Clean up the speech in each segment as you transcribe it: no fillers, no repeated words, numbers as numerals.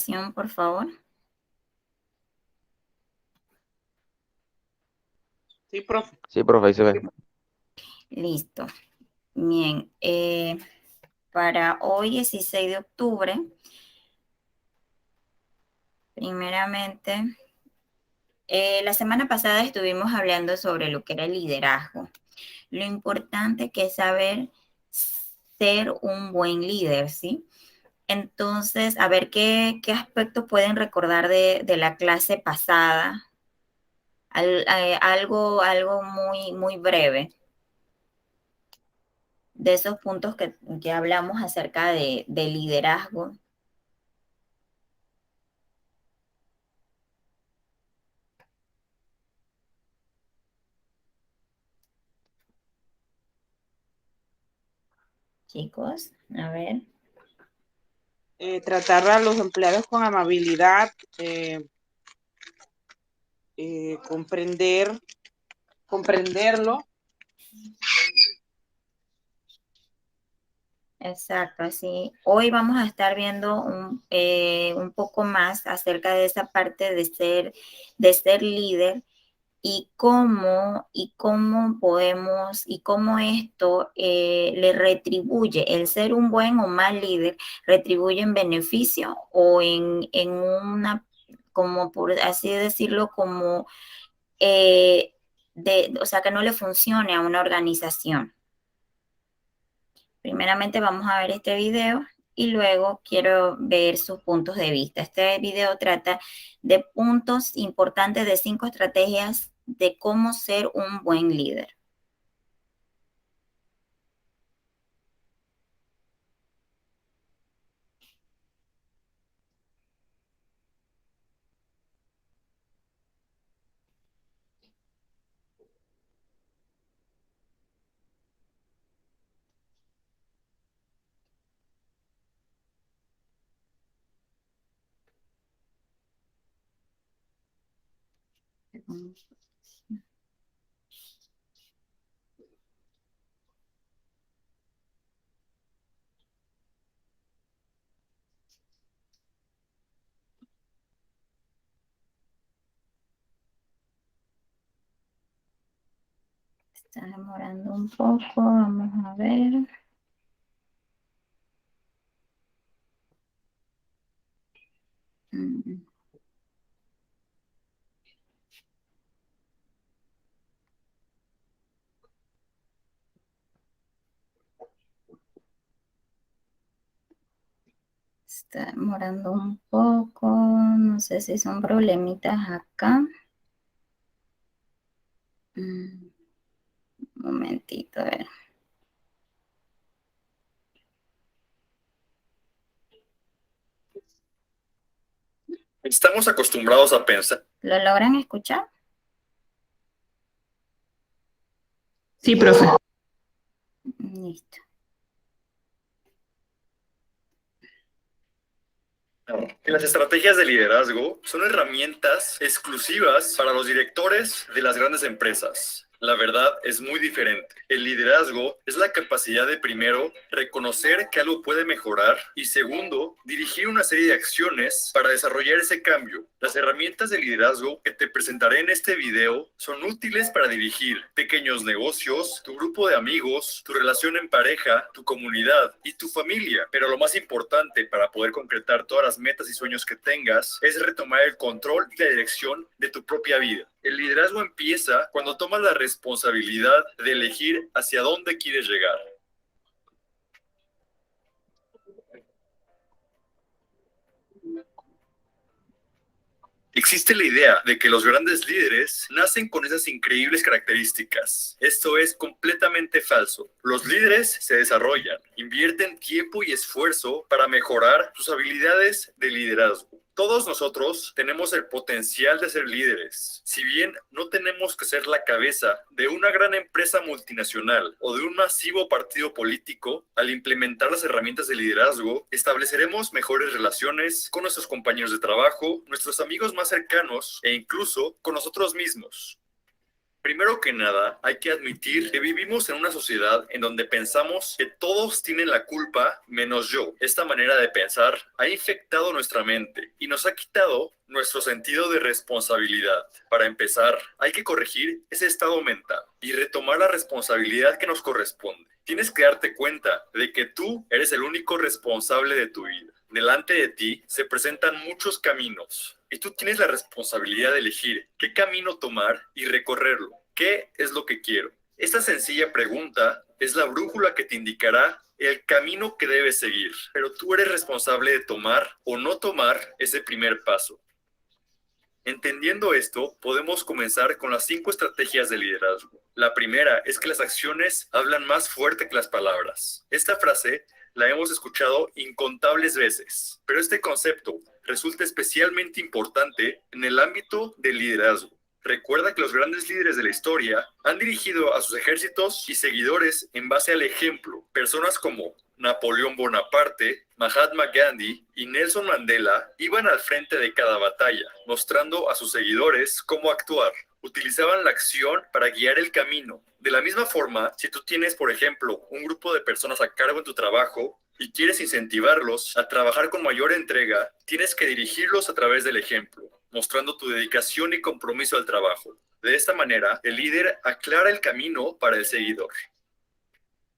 presentación, por favor. Sí, profe. Sí, profe, ahí se ve. Listo. Bien. Para hoy, 16 de octubre, primeramente, la semana pasada estuvimos hablando sobre lo que era el liderazgo. Lo importante que es saber ser un buen líder, ¿sí? Entonces, a ver qué aspectos pueden recordar de la clase pasada. Algo muy breve de esos puntos que hablamos acerca de liderazgo. Chicos, a ver. Tratar a los empleados con amabilidad, comprenderlo. Exacto, así. Hoy vamos a estar viendo un poco más acerca de esa parte de ser líder y cómo esto le retribuye, el ser un buen o mal líder, retribuye en beneficio o en una, como por así decirlo, como, o sea, que no le funcione a una organización. Primeramente vamos a ver este video y luego quiero ver sus puntos de vista. Este video trata de puntos importantes de 5 estrategias de cómo ser un buen líder. Está demorando un poco, vamos a ver. Está demorando un poco, no sé si son problemitas acá. Un momentito, a ver. Estamos acostumbrados a pensar. ¿Lo logran escuchar? Sí, profe. Listo. Que las estrategias de liderazgo son herramientas exclusivas para los directores de las grandes empresas. La verdad es muy diferente. El liderazgo es la capacidad de, primero, reconocer que algo puede mejorar y, segundo, dirigir una serie de acciones para desarrollar ese cambio. Las herramientas de liderazgo que te presentaré en este video son útiles para dirigir pequeños negocios, tu grupo de amigos, tu relación en pareja, tu comunidad y tu familia. Pero lo más importante para poder concretar todas las metas y sueños que tengas es retomar el control y la dirección de tu propia vida. El liderazgo empieza cuando tomas la responsabilidad de elegir hacia dónde quieres llegar. Existe la idea de que los grandes líderes nacen con esas increíbles características. Esto es completamente falso. Los líderes se desarrollan, invierten tiempo y esfuerzo para mejorar sus habilidades de liderazgo. Todos nosotros tenemos el potencial de ser líderes. Si bien no tenemos que ser la cabeza de una gran empresa multinacional o de un masivo partido político, al implementar las herramientas de liderazgo, estableceremos mejores relaciones con nuestros compañeros de trabajo, nuestros amigos más cercanos e incluso con nosotros mismos. Primero que nada, hay que admitir que vivimos en una sociedad en donde pensamos que todos tienen la culpa menos yo. Esta manera de pensar ha infectado nuestra mente y nos ha quitado nuestro sentido de responsabilidad. Para empezar, hay que corregir ese estado mental y retomar la responsabilidad que nos corresponde. Tienes que darte cuenta de que tú eres el único responsable de tu vida. Delante de ti se presentan muchos caminos y tú tienes la responsabilidad de elegir qué camino tomar y recorrerlo. ¿Qué es lo que quiero? Esta sencilla pregunta es la brújula que te indicará el camino que debes seguir, pero tú eres responsable de tomar o no tomar ese primer paso. Entendiendo esto, podemos comenzar con las 5 estrategias de liderazgo. La primera es que las acciones hablan más fuerte que las palabras. Esta frase la hemos escuchado incontables veces, pero este concepto resulta especialmente importante en el ámbito del liderazgo. Recuerda que los grandes líderes de la historia han dirigido a sus ejércitos y seguidores en base al ejemplo. Personas como Napoleón Bonaparte, Mahatma Gandhi y Nelson Mandela iban al frente de cada batalla, mostrando a sus seguidores cómo actuar. Utilizaban la acción para guiar el camino. De la misma forma, si tú tienes, por ejemplo, un grupo de personas a cargo en tu trabajo y quieres incentivarlos a trabajar con mayor entrega, tienes que dirigirlos a través del ejemplo, mostrando tu dedicación y compromiso al trabajo. De esta manera, el líder aclara el camino para el seguidor.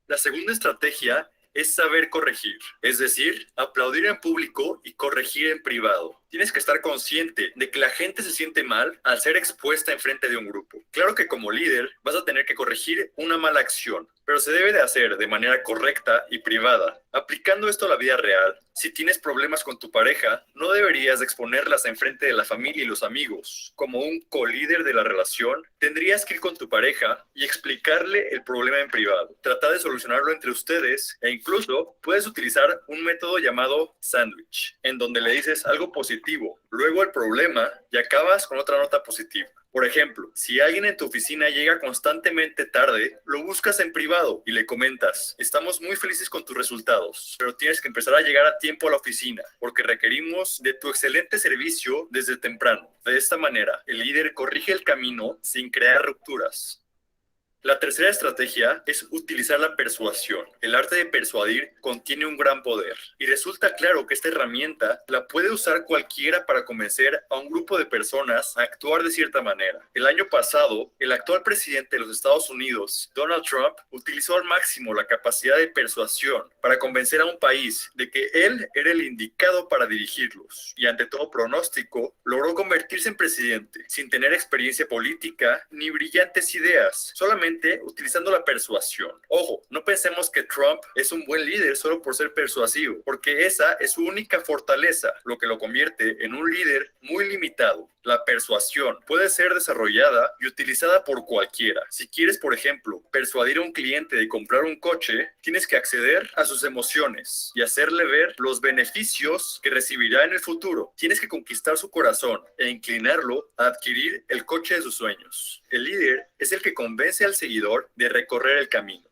La segunda estrategia es saber corregir, es decir, aplaudir en público y corregir en privado. Tienes que estar consciente de que la gente se siente mal al ser expuesta en frente de un grupo. Claro que como líder vas a tener que corregir una mala acción, pero se debe de hacer de manera correcta y privada. Aplicando esto a la vida real, si tienes problemas con tu pareja, no deberías exponerlas en frente de la familia y los amigos. Como un co-líder de la relación, tendrías que ir con tu pareja y explicarle el problema en privado. Tratar de solucionarlo entre ustedes e incluso puedes utilizar un método llamado sándwich, en donde le dices algo positivo, luego el problema y acabas con otra nota positiva. Por ejemplo, si alguien en tu oficina llega constantemente tarde, lo buscas en privado y le comentas: estamos muy felices con tus resultados, pero tienes que empezar a llegar a tiempo a la oficina porque requerimos de tu excelente servicio desde temprano. De esta manera, el líder corrige el camino sin crear rupturas. La tercera estrategia es utilizar la persuasión. El arte de persuadir contiene un gran poder y resulta claro que esta herramienta la puede usar cualquiera para convencer a un grupo de personas a actuar de cierta manera. El año pasado, el actual presidente de los Estados Unidos, Donald Trump, utilizó al máximo la capacidad de persuasión para convencer a un país de que él era el indicado para dirigirlos y ante todo pronóstico logró convertirse en presidente sin tener experiencia política ni brillantes ideas, solamente utilizando la persuasión. Ojo, no pensemos que Trump es un buen líder solo por ser persuasivo, porque esa es su única fortaleza, lo que lo convierte en un líder muy limitado. La persuasión puede ser desarrollada y utilizada por cualquiera. Si quieres, por ejemplo, persuadir a un cliente de comprar un coche, tienes que acceder a sus emociones y hacerle ver los beneficios que recibirá en el futuro. Tienes que conquistar su corazón e inclinarlo a adquirir el coche de sus sueños. El líder es el que convence al seguidor de recorrer el camino.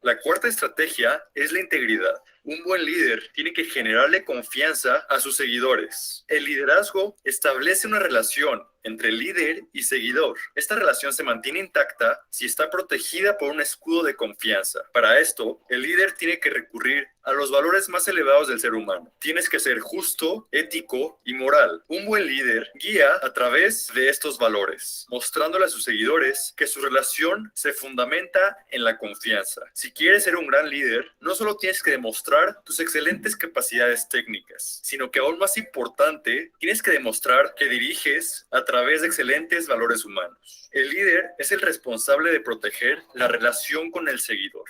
La cuarta estrategia es la integridad. Un buen líder tiene que generarle confianza a sus seguidores. El liderazgo establece una relación entre líder y seguidor. Esta relación se mantiene intacta si está protegida por un escudo de confianza. Para esto, el líder tiene que recurrir a los valores más elevados del ser humano. Tienes que ser justo, ético y moral. Un buen líder guía a través de estos valores, mostrándole a sus seguidores que su relación se fundamenta en la confianza. Si quieres ser un gran líder, no solo tienes que demostrar tus excelentes capacidades técnicas, sino que aún más importante, tienes que demostrar que diriges a través de excelentes valores humanos. El líder es el responsable de proteger la relación con el seguidor.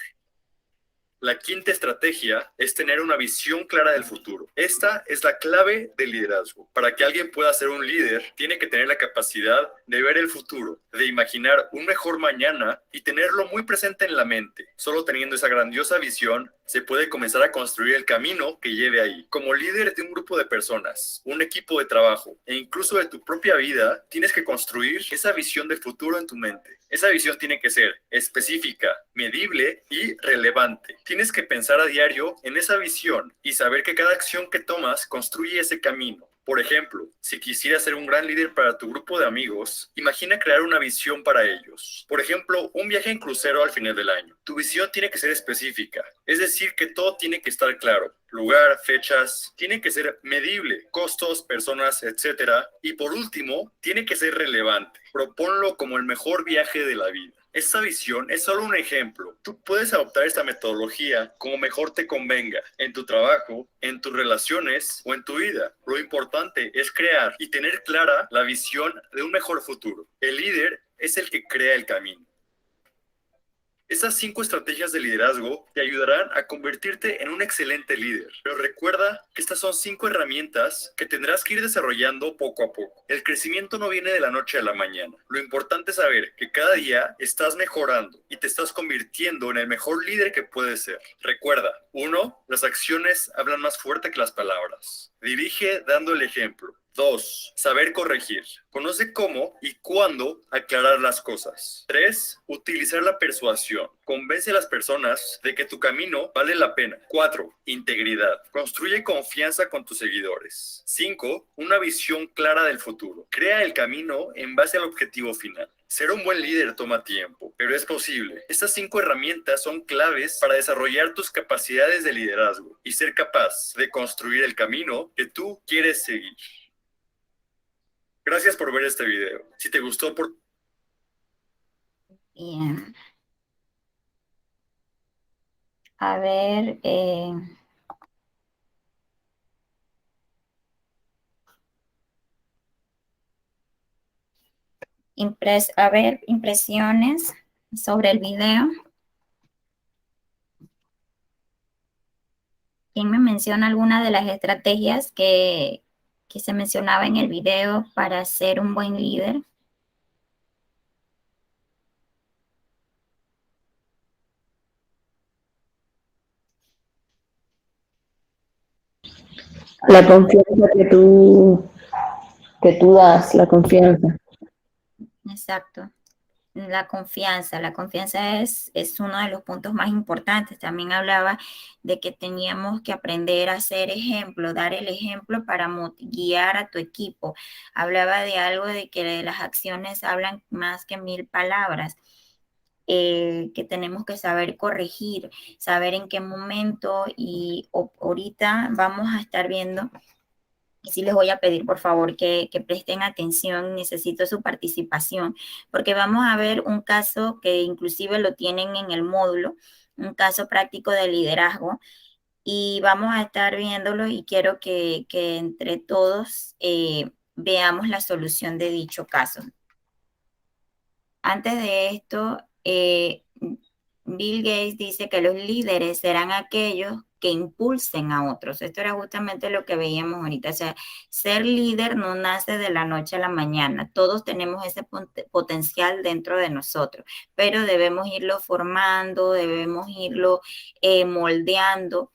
La quinta estrategia es tener una visión clara del futuro. Esta es la clave del liderazgo. Para que alguien pueda ser un líder, tiene que tener la capacidad de ver el futuro, de imaginar un mejor mañana y tenerlo muy presente en la mente. Solo teniendo esa grandiosa visión, se puede comenzar a construir el camino que lleve ahí. Como líder de un grupo de personas, un equipo de trabajo e incluso de tu propia vida, tienes que construir esa visión del futuro en tu mente. Esa visión tiene que ser específica, medible y relevante. Tienes que pensar a diario en esa visión y saber que cada acción que tomas construye ese camino. Por ejemplo, si quisieras ser un gran líder para tu grupo de amigos, imagina crear una visión para ellos. Por ejemplo, un viaje en crucero al final del año. Tu visión tiene que ser específica, es decir, que todo tiene que estar claro. Lugar, fechas, tiene que ser medible, costos, personas, etcétera. Y por último, tiene que ser relevante. Proponlo como el mejor viaje de la vida. Esta visión es solo un ejemplo. Tú puedes adoptar esta metodología como mejor te convenga, en tu trabajo, en tus relaciones o en tu vida. Lo importante es crear y tener clara la visión de un mejor futuro. El líder es el que crea el camino. Estas 5 estrategias de liderazgo te ayudarán a convertirte en un excelente líder. Pero recuerda que estas son 5 herramientas que tendrás que ir desarrollando poco a poco. El crecimiento no viene de la noche a la mañana. Lo importante es saber que cada día estás mejorando y te estás convirtiendo en el mejor líder que puedes ser. Recuerda, 1. Las acciones hablan más fuerte que las palabras. Dirige dando el ejemplo. 2. Saber corregir. Conoce cómo y cuándo aclarar las cosas. 3. Utilizar la persuasión. Convence a las personas de que tu camino vale la pena. 4. Integridad. Construye confianza con tus seguidores. 5. Una visión clara del futuro. Crea el camino en base al objetivo final. Ser un buen líder toma tiempo, pero es posible. Estas 5 herramientas son claves para desarrollar tus capacidades de liderazgo y ser capaz de construir el camino que tú quieres seguir. Gracias por ver este video. Si te gustó, Bien. A ver, impresiones sobre el video. ¿Quién me menciona alguna de las estrategias que se mencionaba en el video para ser un buen líder? La confianza que tú das, la confianza. Exacto. La confianza es uno de los puntos más importantes. También hablaba de que teníamos que aprender a ser ejemplo, dar el ejemplo para guiar a tu equipo. Hablaba de algo de que las acciones hablan más que 1000 palabras. Que tenemos que saber corregir, saber en qué momento, y ahorita vamos a estar viendo. Y sí les voy a pedir, por favor, que presten atención, necesito su participación, porque vamos a ver un caso que inclusive lo tienen en el módulo, un caso práctico de liderazgo, y vamos a estar viéndolo y quiero que entre todos veamos la solución de dicho caso. Antes de esto, Bill Gates dice que los líderes serán aquellos que impulsen a otros. Esto era justamente lo que veíamos ahorita. O sea, ser líder no nace de la noche a la mañana. Todos tenemos ese potencial dentro de nosotros, pero debemos irlo formando, debemos irlo moldeando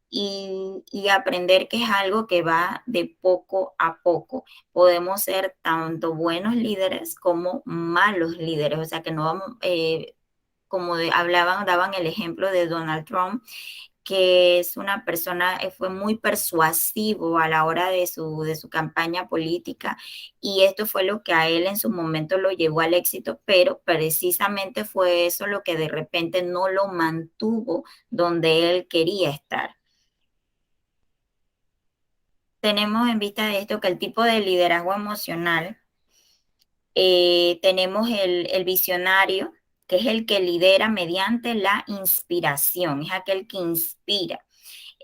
y aprender que es algo que va de poco a poco. Podemos ser tanto buenos líderes como malos líderes. O sea, que no vamos... como daban el ejemplo de Donald Trump, que es una persona, fue muy persuasivo a la hora de su campaña política, y esto fue lo que a él en su momento lo llevó al éxito, pero precisamente fue eso lo que de repente no lo mantuvo donde él quería estar. Tenemos en vista de esto que el tipo de liderazgo emocional, tenemos el visionario, que es el que lidera mediante la inspiración, es aquel que inspira.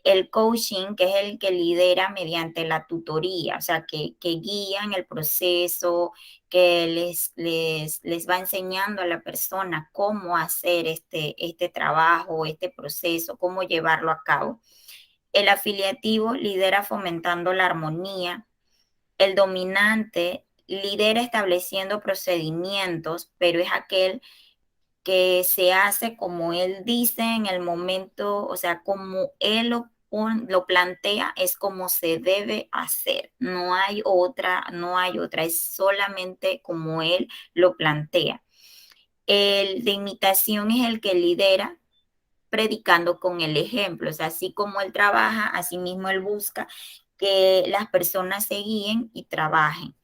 El coaching, que es el que lidera mediante la tutoría, o sea, que guía en el proceso, que les va enseñando a la persona cómo hacer este trabajo, este proceso, cómo llevarlo a cabo. El afiliativo lidera fomentando la armonía. El dominante lidera estableciendo procedimientos, pero es aquel que se hace como él dice en el momento, o sea, como él lo plantea, es como se debe hacer. No hay otra, es solamente como él lo plantea. El de imitación es el que lidera predicando con el ejemplo, o sea, así como él trabaja, así mismo él busca que las personas se guíen y trabajen.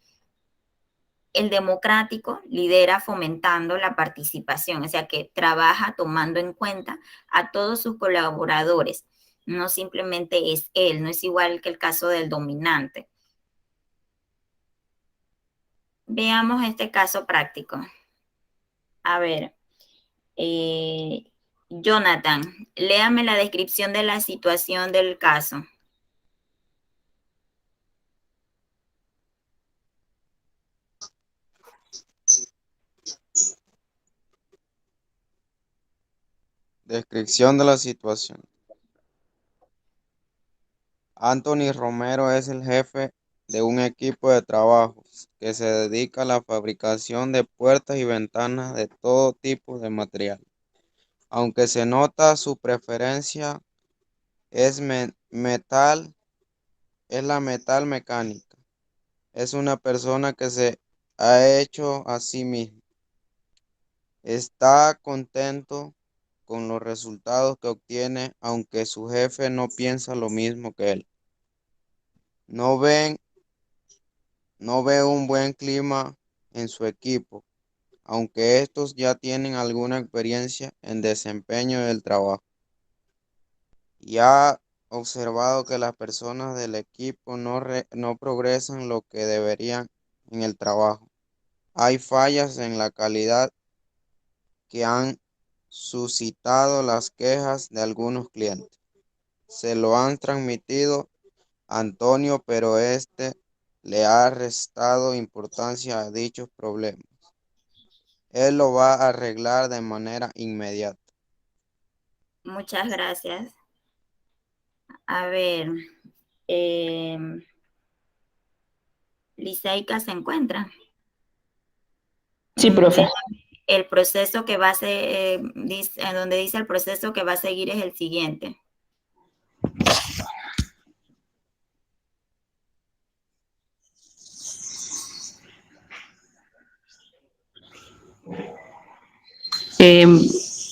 El democrático lidera fomentando la participación, o sea que trabaja tomando en cuenta a todos sus colaboradores. No simplemente es él, no es igual que el caso del dominante. Veamos este caso práctico. A ver, Jonathan, léame la descripción de la situación del caso. Descripción de la situación. Anthony Romero es el jefe de un equipo de trabajo que se dedica a la fabricación de puertas y ventanas de todo tipo de material. Aunque se nota su preferencia es la metal mecánica. Es una persona que se ha hecho a sí misma. Está contento con los resultados que obtiene, aunque su jefe no piensa lo mismo que él. No ve un buen clima en su equipo, aunque estos ya tienen alguna experiencia en desempeño del trabajo. Y ha observado que las personas del equipo no progresan lo que deberían en el trabajo. Hay fallas en la calidad que han suscitado las quejas de algunos clientes. Se lo han transmitido a Antonio, pero este le ha restado importancia a dichos problemas. Él lo va a arreglar de manera inmediata. Muchas gracias. A ver, eh, Liceika se encuentra. Sí, profe. El proceso que va a ser, donde dice el proceso que va a seguir es el siguiente.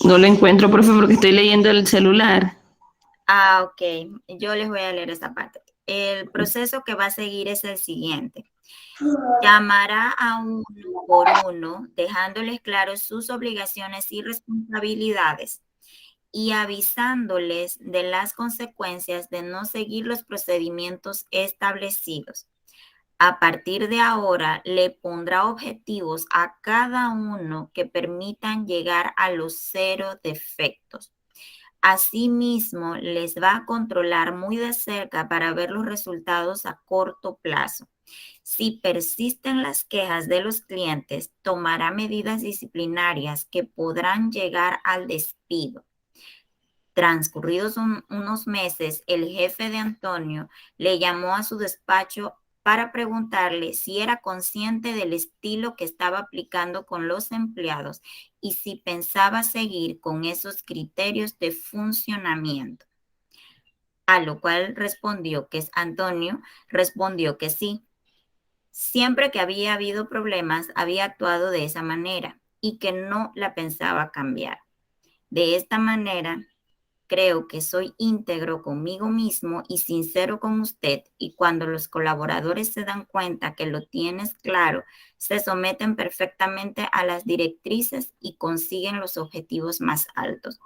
No lo encuentro, profe, porque estoy leyendo el celular. Ah, ok. Yo les voy a leer esa parte. El proceso que va a seguir es el siguiente. Llamará a uno por uno, dejándoles claros sus obligaciones y responsabilidades y avisándoles de las consecuencias de no seguir los procedimientos establecidos. A partir de ahora, le pondrá objetivos a cada uno que permitan llegar a los 0 defectos. Asimismo, les va a controlar muy de cerca para ver los resultados a corto plazo. Si persisten las quejas de los clientes, tomará medidas disciplinarias que podrán llegar al despido. Transcurridos unos meses, el jefe de Antonio le llamó a su despacho para preguntarle si era consciente del estilo que estaba aplicando con los empleados y si pensaba seguir con esos criterios de funcionamiento. A lo cual Antonio respondió que sí. Siempre que había habido problemas, había actuado de esa manera y que no la pensaba cambiar. De esta manera, creo que soy íntegro conmigo mismo y sincero con usted, y cuando los colaboradores se dan cuenta que lo tienes claro, se someten perfectamente a las directrices y consiguen los objetivos más altos.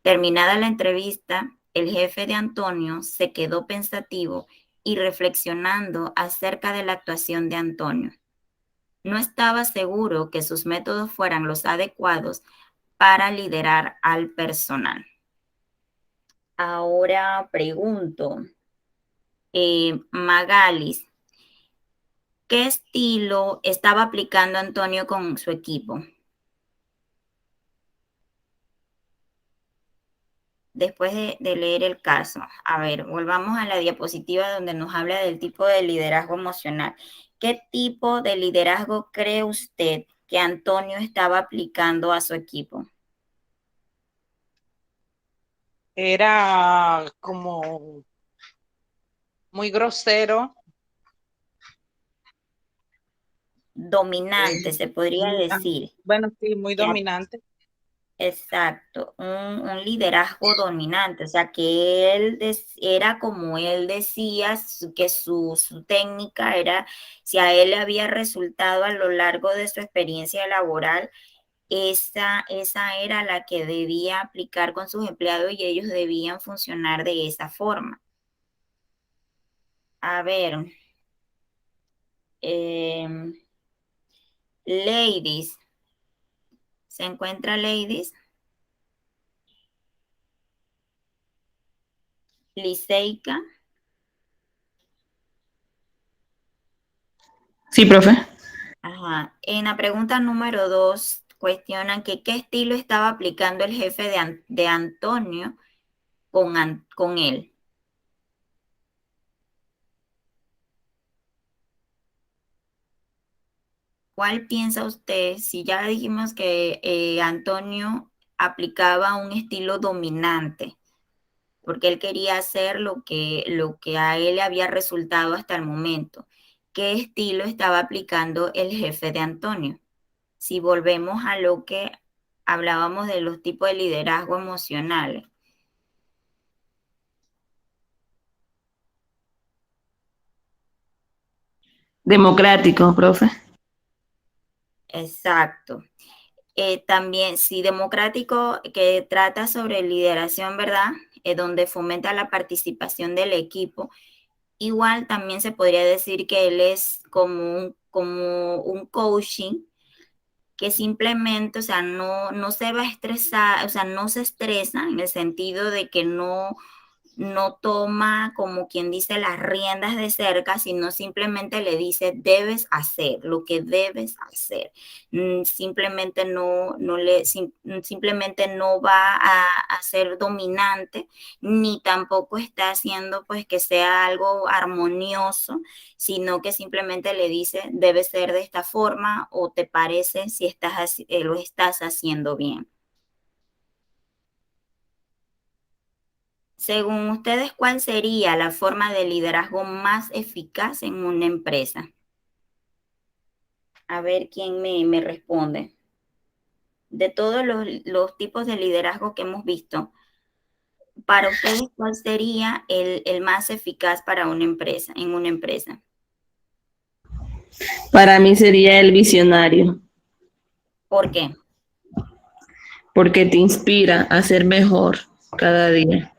Terminada la entrevista, el jefe de Antonio se quedó pensativo y reflexionando acerca de la actuación de Antonio. No estaba seguro que sus métodos fueran los adecuados para liderar al personal. Ahora pregunto, Magalis, ¿qué estilo estaba aplicando Antonio con su equipo? Después de leer el caso, a ver, volvamos a la diapositiva donde nos habla del tipo de liderazgo emocional. ¿Qué tipo de liderazgo cree usted que Antonio estaba aplicando a su equipo? Era como muy grosero. Dominante, se podría decir. Bueno, sí, muy dominante. Exacto, un liderazgo dominante, o sea, que era como él decía, que su técnica era, si a él le había resultado a lo largo de su experiencia laboral, esa era la que debía aplicar con sus empleados y ellos debían funcionar de esa forma. A ver, em, ladies, ¿se encuentra ladies? Liceika. Sí, profe. Ajá. En la pregunta número 2 cuestionan que qué estilo estaba aplicando el jefe de Antonio con él. ¿Cuál piensa usted? Si ya dijimos que Antonio aplicaba un estilo dominante, porque él quería hacer lo que a él le había resultado hasta el momento. ¿Qué estilo estaba aplicando el jefe de Antonio? Si volvemos a lo que hablábamos de los tipos de liderazgo emocionales. Democrático, profe. Exacto. También, sí, democrático, que trata sobre lideración, ¿verdad? Donde fomenta la participación del equipo. Igual también se podría decir que él es como un coaching que simplemente, o sea, no se va a estresar, o sea, no se estresa en el sentido de que no toma como quien dice las riendas de cerca, sino simplemente le dice debes hacer lo que debes hacer. Simplemente simplemente no va a ser dominante, ni tampoco está haciendo pues que sea algo armonioso, sino que simplemente le dice debe ser de esta forma o te parece si lo estás haciendo bien. Según ustedes, ¿cuál sería la forma de liderazgo más eficaz en una empresa? A ver quién me responde. De todos los tipos de liderazgo que hemos visto, para ustedes, ¿cuál sería el más eficaz para una empresa, en una empresa? Para mí sería el visionario, ¿Por qué? porque te inspira a ser mejor cada día.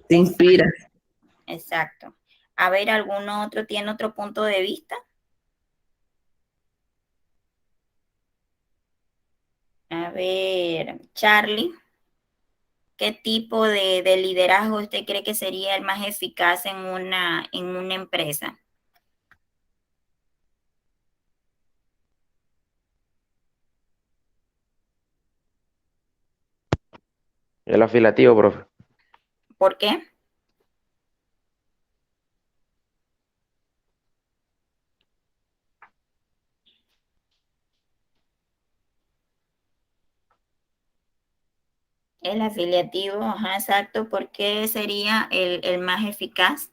Te inspira. Exacto. A ver, ¿alguno otro tiene otro punto de vista? A ver, Charlie, ¿qué tipo de liderazgo usted cree que sería el más eficaz en una empresa? El afilativo, profe. ¿Por qué? El afiliativo, ajá, exacto. ¿Por qué sería el más eficaz?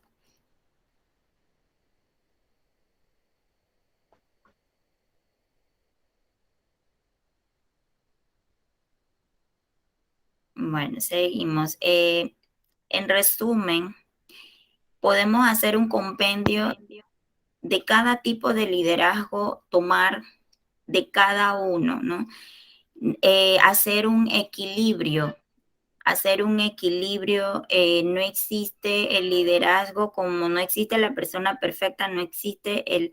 Bueno, seguimos. En resumen, podemos hacer un compendio de cada tipo de liderazgo, tomar de cada uno, ¿no? Hacer un equilibrio, no existe el liderazgo como no existe la persona perfecta, no existe el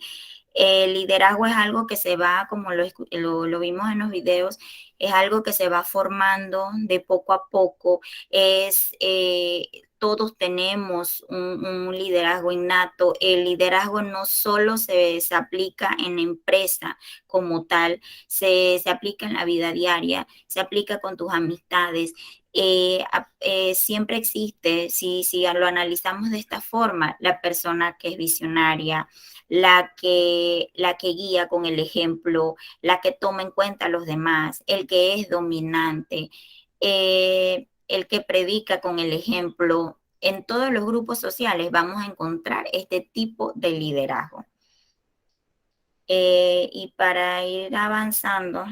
liderazgo es algo que se va, como lo vimos en los videos, es algo que se va formando de poco a poco. Todos tenemos un liderazgo innato. El liderazgo no solo se aplica en empresa como tal, se aplica en la vida diaria, se aplica con tus amistades. Siempre existe, si lo analizamos de esta forma, la persona que es visionaria, la que guía con el ejemplo, la que toma en cuenta a los demás, el que es dominante, el que predica con el ejemplo. En todos los grupos sociales vamos a encontrar este tipo de liderazgo. Y para ir avanzando,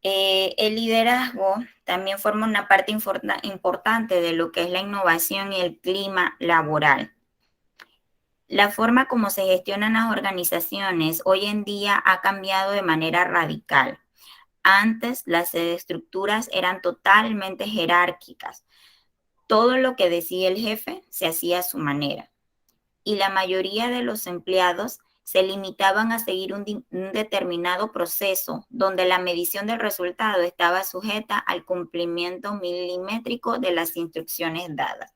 El liderazgo también forma una parte importante de lo que es la innovación y el clima laboral. La forma como se gestionan las organizaciones hoy en día ha cambiado de manera radical. Antes las estructuras eran totalmente jerárquicas. Todo lo que decía el jefe se hacía a su manera. Y la mayoría de los empleados se limitaban a seguir un determinado proceso donde la medición del resultado estaba sujeta al cumplimiento milimétrico de las instrucciones dadas.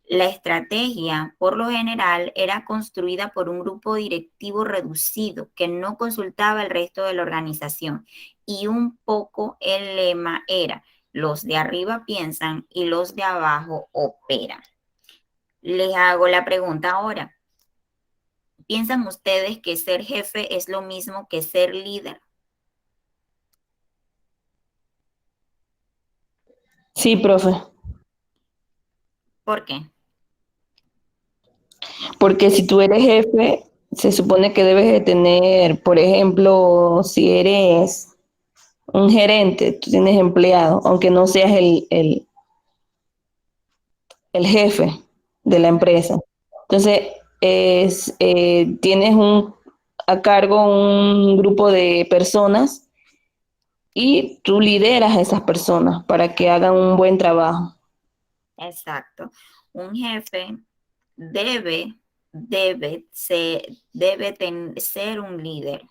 La estrategia, por lo general, era construida por un grupo directivo reducido que no consultaba al resto de la organización. Y un poco el lema era, los de arriba piensan y los de abajo operan. Les hago la pregunta ahora. ¿Piensan ustedes que ser jefe es lo mismo que ser líder? Sí, profe, ¿Por qué? porque si tú eres jefe, se supone que debes de tener, por ejemplo, si eres un gerente, tú tienes empleado, aunque no seas el jefe de la empresa. Entonces, tienes a cargo un grupo de personas y tú lideras a esas personas para que hagan un buen trabajo. Exacto. Un jefe debe ser un líder.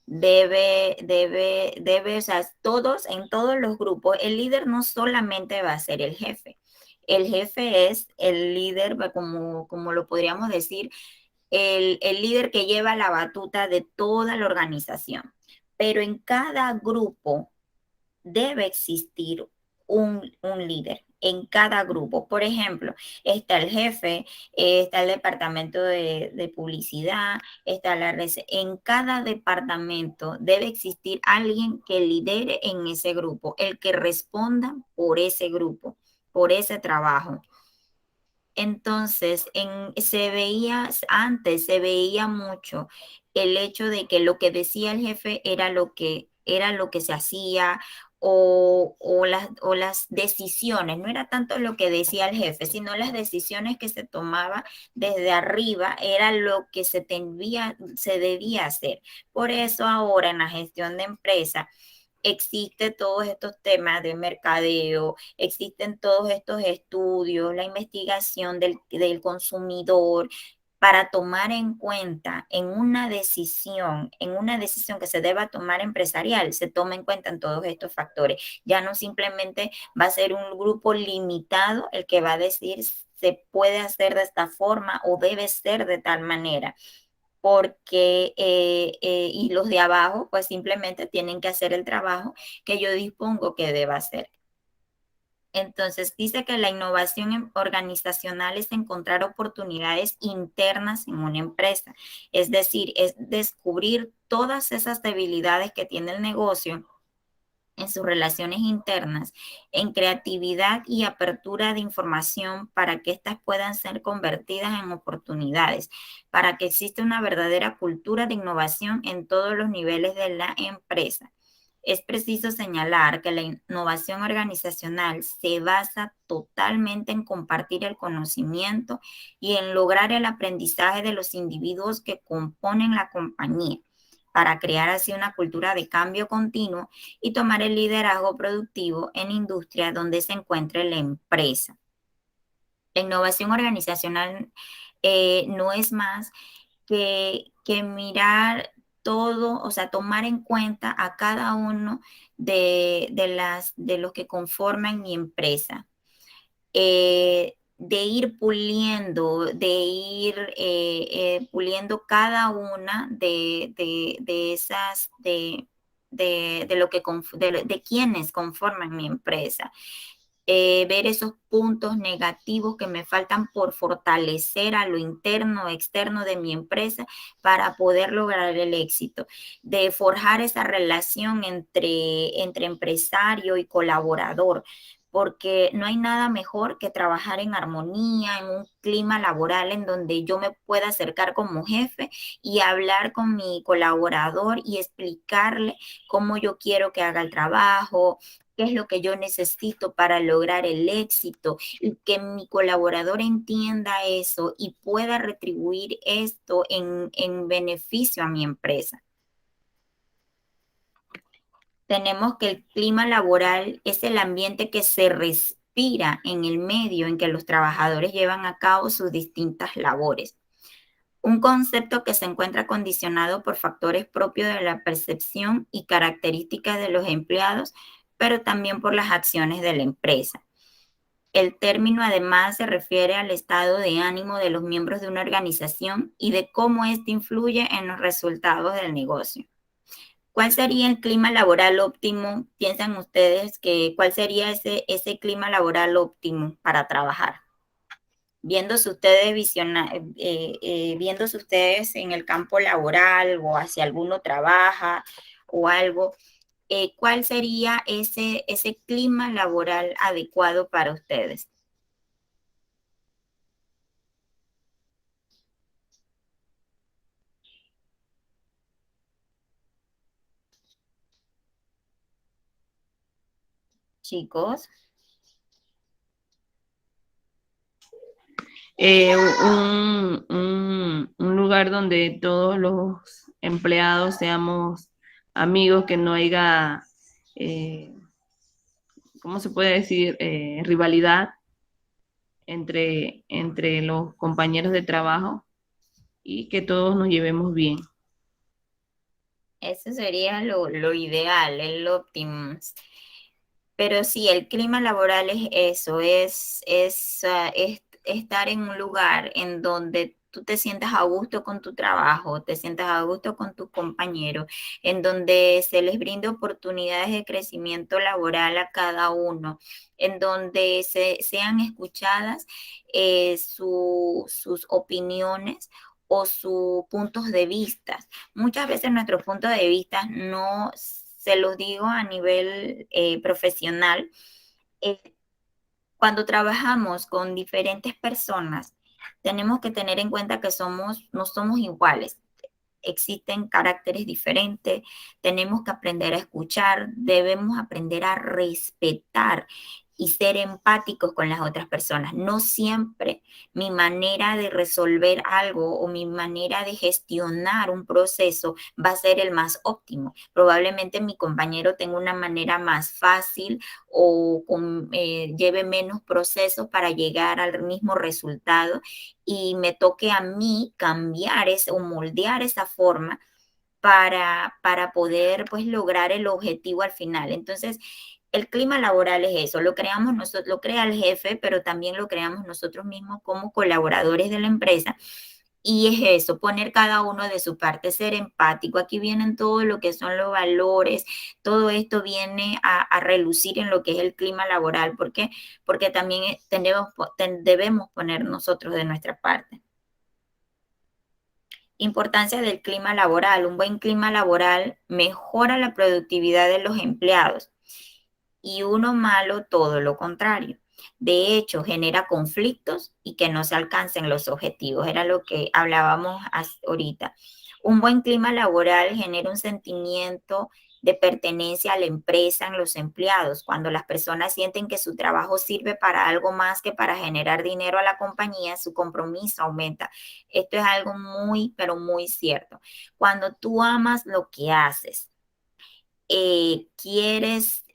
O sea, en todos los grupos, el líder no solamente va a ser el jefe. El jefe es el líder, como lo podríamos decir, el líder que lleva la batuta de toda la organización. Pero en cada grupo debe existir un líder en cada grupo. Por ejemplo, está el jefe, está el departamento de publicidad, está en cada departamento debe existir alguien que lidere en ese grupo, el que responda por ese grupo, por ese trabajo. Entonces, antes se veía mucho el hecho de que lo que decía el jefe era lo que se hacía o las decisiones, no era tanto lo que decía el jefe, sino las decisiones que se tomaba desde arriba era lo que se debía hacer. Por eso ahora en la gestión de empresa existe todos estos temas de mercadeo, existen todos estos estudios, la investigación del consumidor para tomar en cuenta en una decisión que se deba tomar empresarial, se toma en cuenta en todos estos factores. Ya no simplemente va a ser un grupo limitado el que va a decir se puede hacer de esta forma o debe ser de tal manera porque y los de abajo pues simplemente tienen que hacer el trabajo que yo dispongo que deba hacer. Entonces dice que la innovación organizacional es encontrar oportunidades internas en una empresa, es decir, es descubrir todas esas debilidades que tiene el negocio en sus relaciones internas, en creatividad y apertura de información para que éstas puedan ser convertidas en oportunidades, para que exista una verdadera cultura de innovación en todos los niveles de la empresa. Es preciso señalar que la innovación organizacional se basa totalmente en compartir el conocimiento y en lograr el aprendizaje de los individuos que componen la compañía, para crear así una cultura de cambio continuo y tomar el liderazgo productivo en industria donde se encuentre la empresa. La innovación organizacional no es más que mirar todo, o sea, tomar en cuenta a cada uno de los que conforman mi empresa. De ir puliendo, puliendo cada una de esas, de quienes conforman mi empresa. Ver esos puntos negativos que me faltan por fortalecer a lo interno o externo de mi empresa para poder lograr el éxito, de forjar esa relación entre empresario y colaborador, porque no hay nada mejor que trabajar en armonía, en un clima laboral en donde yo me pueda acercar como jefe y hablar con mi colaborador y explicarle cómo yo quiero que haga el trabajo, qué es lo que yo necesito para lograr el éxito, y que mi colaborador entienda eso y pueda retribuir esto en beneficio a mi empresa. Tenemos que el clima laboral es el ambiente que se respira en el medio en que los trabajadores llevan a cabo sus distintas labores. Un concepto que se encuentra condicionado por factores propios de la percepción y características de los empleados, pero también por las acciones de la empresa. El término además se refiere al estado de ánimo de los miembros de una organización y de cómo éste influye en los resultados del negocio. ¿Cuál sería el clima laboral óptimo? ¿Piensan ustedes que cuál sería ese clima laboral óptimo para trabajar? Viéndose ustedes, viéndose ustedes en el campo laboral o hacia alguno trabaja o algo, ¿cuál sería ese clima laboral adecuado para ustedes? Chicos, Un lugar donde todos los empleados seamos amigos, que no haya, ¿cómo se puede decir? Rivalidad entre los compañeros de trabajo y que todos nos llevemos bien. eso sería lo ideal, el óptimo. Pero sí, el clima laboral es eso, es estar en un lugar en donde tú te sientas a gusto con tu trabajo, te sientas a gusto con tus compañeros, en donde se les brinda oportunidades de crecimiento laboral a cada uno, en donde sean escuchadas sus opiniones o sus puntos de vista. Muchas veces nuestros puntos de vista no se los digo a nivel profesional. eh, Cuando trabajamos con diferentes personas, tenemos que tener en cuenta que no somos iguales. Existen caracteres diferentes, tenemos que aprender a escuchar, debemos aprender a respetar y ser empáticos con las otras personas. No siempre mi manera de resolver algo o mi manera de gestionar un proceso va a ser el más óptimo. Probablemente mi compañero tenga una manera más fácil o lleve menos procesos para llegar al mismo resultado y me toque a mí cambiar o moldear esa forma para poder pues lograr el objetivo al final. Entonces, el clima laboral es eso, lo creamos nosotros, lo crea el jefe, pero también lo creamos nosotros mismos como colaboradores de la empresa. Y es eso, poner cada uno de su parte, ser empático. Aquí vienen todo lo que son los valores, todo esto viene a relucir en lo que es el clima laboral. ¿Por qué? Porque también debemos poner nosotros de nuestra parte. Importancia del clima laboral. Un buen clima laboral mejora la productividad de los empleados y uno malo todo lo contrario. De hecho, genera conflictos y que no se alcancen los objetivos. Era lo que hablábamos ahorita. Un buen clima laboral genera un sentimiento de pertenencia a la empresa en los empleados, cuando las personas sienten que su trabajo sirve para algo más que para generar dinero a la compañía, su compromiso aumenta. Esto es algo muy, pero muy cierto. Cuando tú amas lo que haces, quieres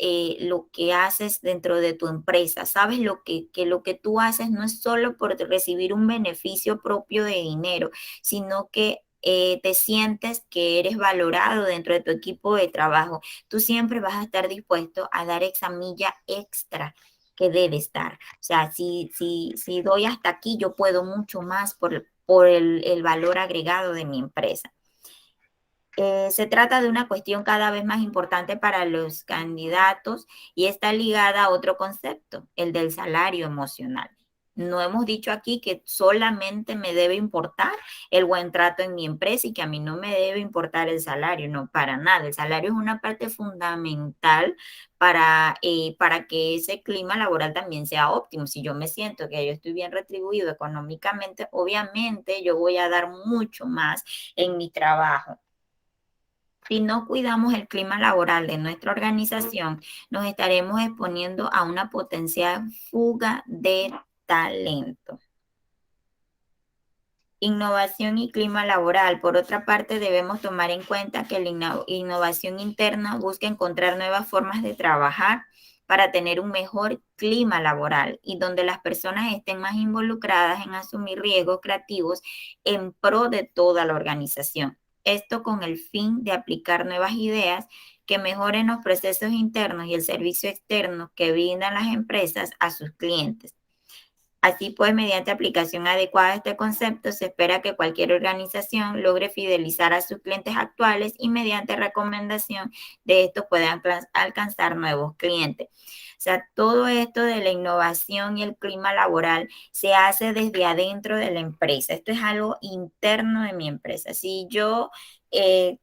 lo que haces dentro de tu empresa, sabes que lo que tú haces no es solo por recibir un beneficio propio de dinero, sino que te sientes que eres valorado dentro de tu equipo de trabajo. Tú siempre vas a estar dispuesto a dar esa milla extra que debe estar. O sea, si doy hasta aquí, yo puedo mucho más por el valor agregado de mi empresa. Se trata de una cuestión cada vez más importante para los candidatos y está ligada a otro concepto, el del salario emocional. No hemos dicho aquí que solamente me debe importar el buen trato en mi empresa y que a mí no me debe importar el salario, no, para nada. El salario es una parte fundamental para que ese clima laboral también sea óptimo. Si yo me siento que yo estoy bien retribuido económicamente, obviamente yo voy a dar mucho más en mi trabajo. Si no cuidamos el clima laboral de nuestra organización, nos estaremos exponiendo a una potencial fuga de talento. Innovación y clima laboral. Por otra parte, debemos tomar en cuenta que la innovación interna busca encontrar nuevas formas de trabajar para tener un mejor clima laboral y donde las personas estén más involucradas en asumir riesgos creativos en pro de toda la organización. Esto con el fin de aplicar nuevas ideas que mejoren los procesos internos y el servicio externo que brindan las empresas a sus clientes. Así pues, mediante aplicación adecuada de este concepto, se espera que cualquier organización logre fidelizar a sus clientes actuales y mediante recomendación de estos puedan alcanzar nuevos clientes. O sea, todo esto de la innovación y el clima laboral se hace desde adentro de la empresa. Esto es algo interno de mi empresa. Si yo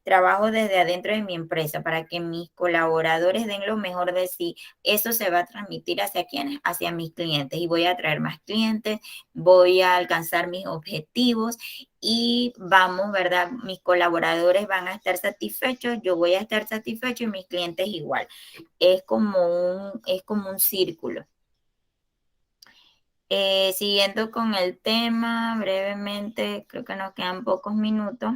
trabajo desde adentro de mi empresa para que mis colaboradores den lo mejor de sí, eso se va a transmitir hacia quienes, hacia mis clientes y voy a atraer más clientes, voy a alcanzar mis objetivos y vamos, ¿verdad? Mis colaboradores van a estar satisfechos, yo voy a estar satisfecho y mis clientes igual. Es como un círculo. Siguiendo con el tema, brevemente, creo que nos quedan pocos minutos.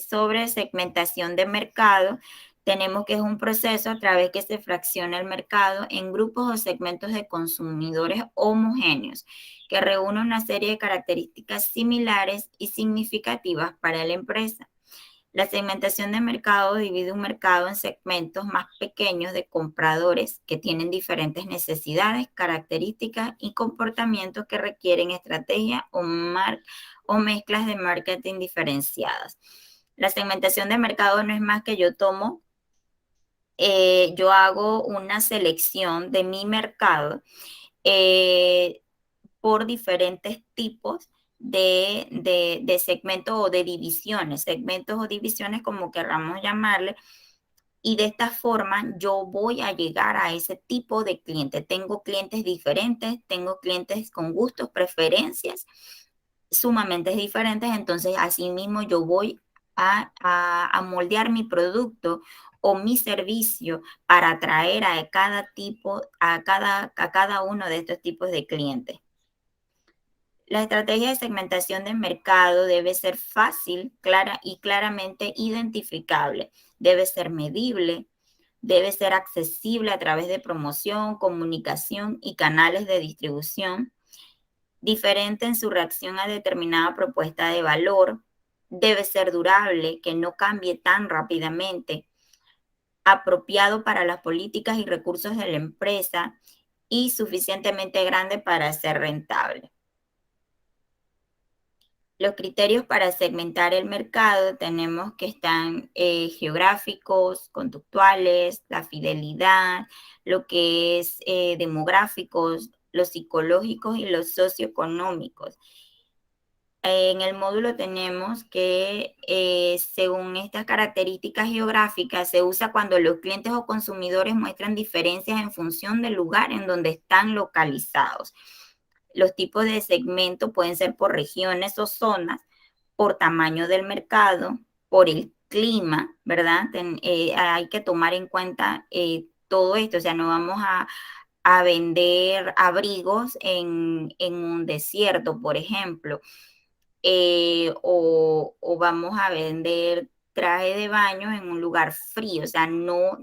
Sobre segmentación de mercado, tenemos que es un proceso a través que se fracciona el mercado en grupos o segmentos de consumidores homogéneos que reúnen una serie de características similares y significativas para la empresa. La segmentación de mercado divide un mercado en segmentos más pequeños de compradores que tienen diferentes necesidades, características y comportamientos que requieren estrategia o mezclas de marketing diferenciadas. La segmentación de mercado no es más que yo hago una selección de mi mercado por diferentes tipos de segmentos o de divisiones, segmentos o divisiones como querramos llamarle, y de esta forma yo voy a llegar a ese tipo de cliente. Tengo clientes diferentes, tengo clientes con gustos, preferencias sumamente diferentes, entonces así mismo yo voy a moldear mi producto o mi servicio para atraer a cada uno de estos tipos de clientes. La estrategia de segmentación de mercado debe ser fácil, clara y claramente identificable. Debe ser medible, debe ser accesible a través de promoción, comunicación y canales de distribución. Diferente en su reacción a determinada propuesta de valor. Debe ser durable, que no cambie tan rápidamente. Apropiado para las políticas y recursos de la empresa y suficientemente grande para ser rentable. Los criterios para segmentar el mercado tenemos que están geográficos, conductuales, la fidelidad, lo que es demográficos, los psicológicos y los socioeconómicos. En el módulo tenemos que según estas características geográficas se usa cuando los clientes o consumidores muestran diferencias en función del lugar en donde están localizados. Los tipos de segmento pueden ser por regiones o zonas, por tamaño del mercado, por el clima, ¿verdad? Hay que tomar en cuenta todo esto, o sea, no vamos a vender abrigos en un desierto, por ejemplo, o vamos a vender traje de baño en un lugar frío, o sea, no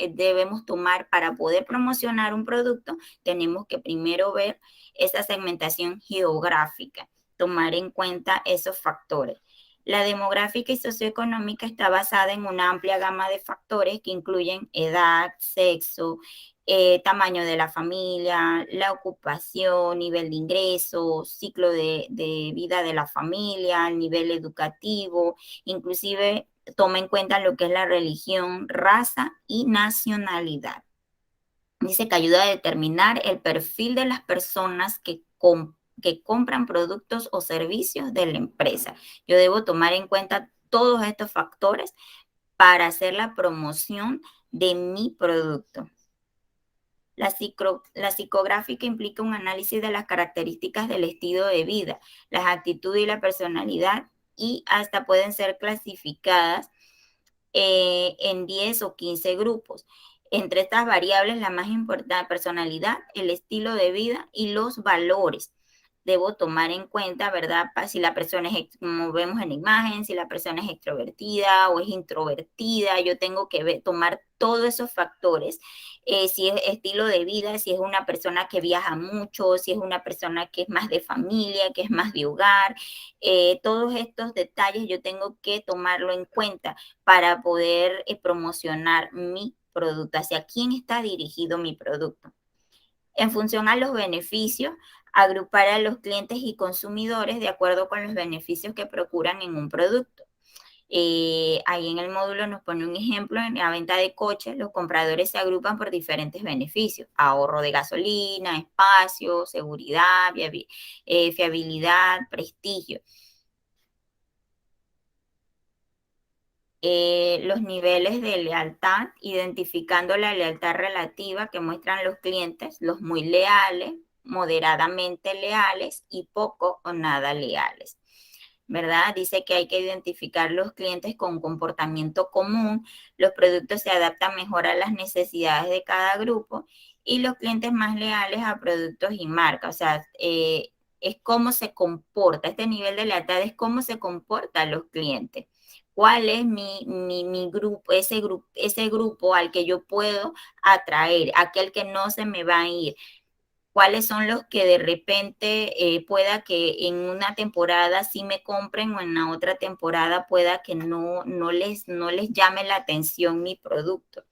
debemos tomar para poder promocionar un producto, tenemos que primero ver esa segmentación geográfica, tomar en cuenta esos factores. La demográfica y socioeconómica está basada en una amplia gama de factores que incluyen edad, sexo, tamaño de la familia, la ocupación, nivel de ingresos, ciclo de vida de la familia, nivel educativo, inclusive toma en cuenta lo que es la religión, raza y nacionalidad. Dice que ayuda a determinar el perfil de las personas que compran productos o servicios de la empresa. Yo debo tomar en cuenta todos estos factores para hacer la promoción de mi producto. La psicográfica implica un análisis de las características del estilo de vida, las actitudes y la personalidad, y hasta pueden ser clasificadas en 10 o 15 grupos. Entre estas variables, la más importante, personalidad, el estilo de vida y los valores. Debo tomar en cuenta, ¿verdad? Si la persona es, como vemos en la imagen, si la persona es extrovertida o es introvertida, yo tengo que tomar todos esos factores. Si es estilo de vida, si es una persona que viaja mucho, si es una persona que es más de familia, que es más de hogar, todos estos detalles yo tengo que tomarlo en cuenta para poder promocionar mi producto, hacia quién está dirigido mi producto. En función a los beneficios, agrupar a los clientes y consumidores de acuerdo con los beneficios que procuran en un producto. Ahí en el módulo nos pone un ejemplo: en la venta de coches, los compradores se agrupan por diferentes beneficios: ahorro de gasolina, espacio, seguridad, fiabilidad, prestigio. Los niveles de lealtad, identificando la lealtad relativa que muestran los clientes, los muy leales, moderadamente leales y poco o nada leales, ¿verdad? Dice que hay que identificar los clientes con comportamiento común, los productos se adaptan mejor a las necesidades de cada grupo y los clientes más leales a productos y marcas. O sea, es cómo se comporta, este nivel de lealtad es cómo se comportan los clientes. ¿Cuál es mi grupo, ese grupo al que yo puedo atraer, aquel que no se me va a ir? ¿Cuáles son los que de repente pueda que en una temporada sí me compren o en la otra temporada pueda que no les llame la atención mi producto?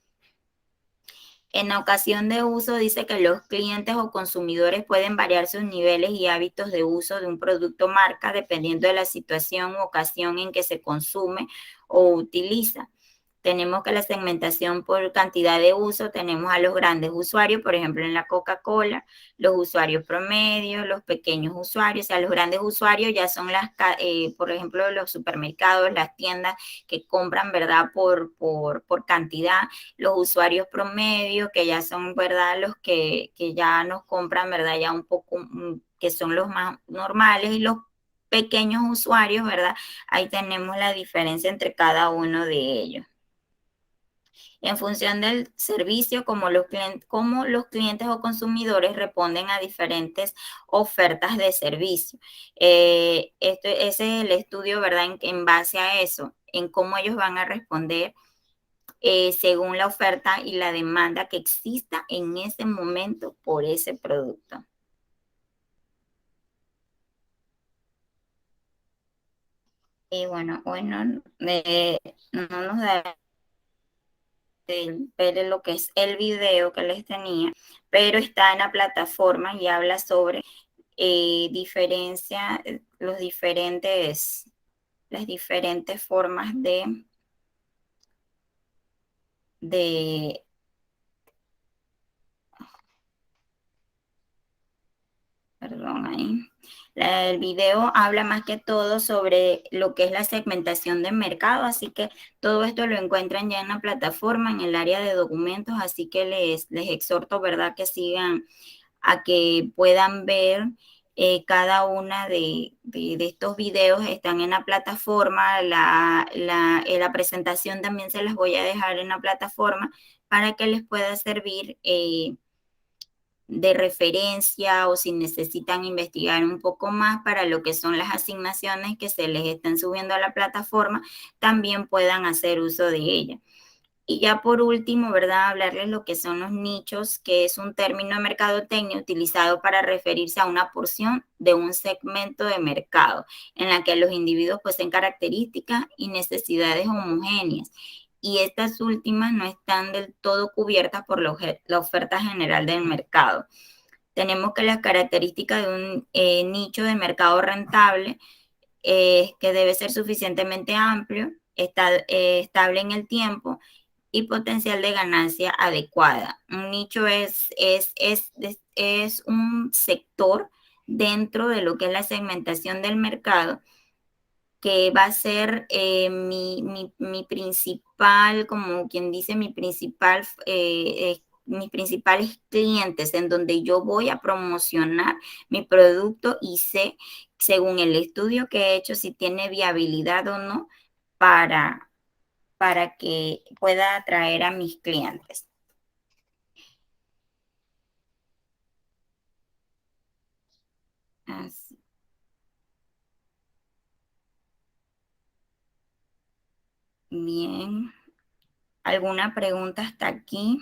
En la ocasión de uso dice que los clientes o consumidores pueden variar sus niveles y hábitos de uso de un producto marca dependiendo de la situación u ocasión en que se consume o utiliza. Tenemos que la segmentación por cantidad de uso, tenemos a los grandes usuarios, por ejemplo en la Coca-Cola, los usuarios promedio, los pequeños usuarios. O sea, los grandes usuarios ya son por ejemplo, los supermercados, las tiendas que compran, ¿verdad? Por cantidad. Los usuarios promedio, que ya son, ¿verdad? Los que ya nos compran, ¿verdad? Ya un poco, que son los más normales, y los pequeños usuarios, ¿verdad? Ahí tenemos la diferencia entre cada uno de ellos. En función del servicio, como los clientes o consumidores responden a diferentes ofertas de servicio. Ese es el estudio, ¿verdad? En base a eso, en cómo ellos van a responder según la oferta y la demanda que exista en ese momento por ese producto. Y bueno, no nos da ver lo que es el video que les tenía, pero está en la plataforma y habla sobre las diferentes formas perdón, ahí. El video habla más que todo sobre lo que es la segmentación de mercado, así que todo esto lo encuentran ya en la plataforma, en el área de documentos, así que les exhorto, ¿verdad?, que sigan, a que puedan ver cada una de estos videos. Están en la plataforma, la presentación también se las voy a dejar en la plataforma para que les pueda servir de referencia, o si necesitan investigar un poco más para lo que son las asignaciones que se les están subiendo a la plataforma, también puedan hacer uso de ella. Y ya por último, ¿verdad?, hablarles lo que son los nichos, que es un término de mercadotecnia utilizado para referirse a una porción de un segmento de mercado en la que los individuos poseen características y necesidades homogéneas, y estas últimas no están del todo cubiertas por la oferta general del mercado. Tenemos que las características de un nicho de mercado rentable que debe ser suficientemente amplio, estable en el tiempo y potencial de ganancia adecuada. Un nicho es un sector dentro de lo que es la segmentación del mercado, que va a ser mi principal, como quien dice, mis principales clientes, en donde yo voy a promocionar mi producto y sé, según el estudio que he hecho, si tiene viabilidad o no para que pueda atraer a mis clientes. Así. Bien. ¿Alguna pregunta hasta aquí?